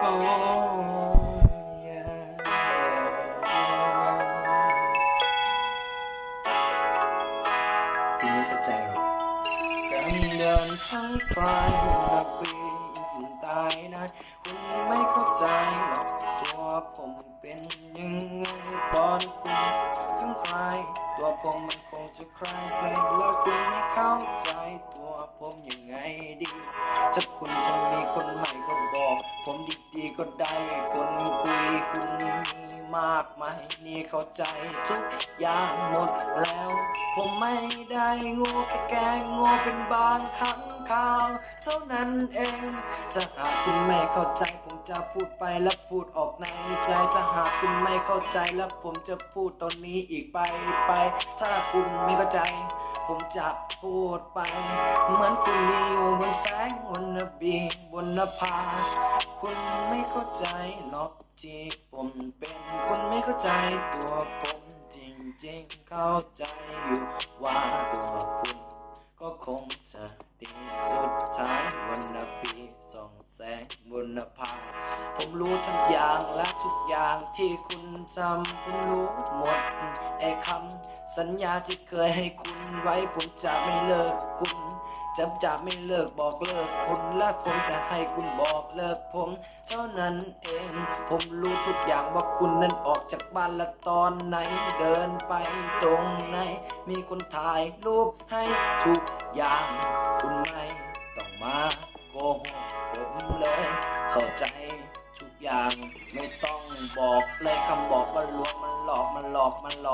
คุณไม่เข้าใจหรอกการเดินทั้งไกลนับปีถึงตายได้คุณไม่เข้าใจหรอกตัวผมเป็นยังไงตอนคุณทั้งใครตัวผมมันคงจะคลายใส่แล้วคุณไม่เข้าใจตัวผมยังไงดีถ้าคุณจะมีคนใหม่ก็บอกผมดีๆก็ได้คนคุยคุณมีมากมายนี่เข้าใจทุกอย่างหมดแล้วผมไม่ได้โง่แค่แกล้งโง่เป็นบางครั้งคราวเท่านั้นเองถ้าหากคุณไม่เข้าใจผมจะพูดไปและพูดออกในใจถ้าหากคุณไม่เข้าใจแล้วผมจะพูดตอนนี้อีกไปถ้าคุณไม่เข้าใจผมจะพูดไปเหมือนคุณอยู่บนแสงบนนบีบนนภาคุณไม่เข้าใจหรอกที่ผมเป็นคุณไม่เข้าใจตัวผมจริงๆเข้าใจอยู่ว่าตัวคุณก็คงจะดีสุดท้ายวันนบีส่องแสงบนนภาผมรู้ทุกอย่างและทุกอย่างที่คุณทำผมรู้หมดไอ้คำสัญญาที่เคยให้คุณไว้ผมจะไม่เลิกคุณจะไม่เลิกบอกเลิกคุณและผมจะให้คุณบอกเลิกผมเท่านั้นเองผมรู้ทุกอย่างว่าคุณนั้นออกจากบ้านและตอนไหนเดินไปตรงไหนมีคนถ่ายรูปให้ทุกอย่างคุณไม่ต้องมาโกหกผมเลยเข้าใจทุกอย่างไม่ต้องบอกเลยคำบอกว่าลวงมันหล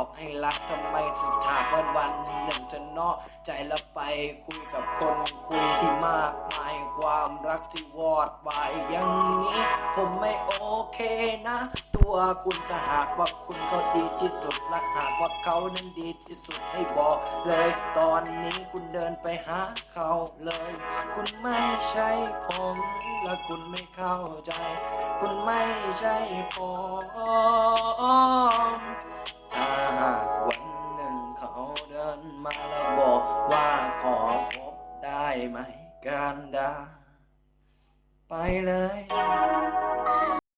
อกให้รักทำไมถึงถามวันหนึ่งจะนอกใจแล้วไปคุยกับคนคุยที่มากมายความรักที่วอดวายอย่างนี้ผมไม่โอเคนะตัวคุณถ้าหากว่าคุณเขาดีที่สุดและหากว่าเขานั้นดีที่สุดให้บอกเลยตอนนี้คุณเดินไปหาเขาเลยคุณไม่ใช่ผมและคุณไม่เข้าใจคุณไม่ใช่ผมถ้าหากวันหนึ่งเขาเดินมาแล้วบอกว่าขอพบได้ไหมกันดาไปเลย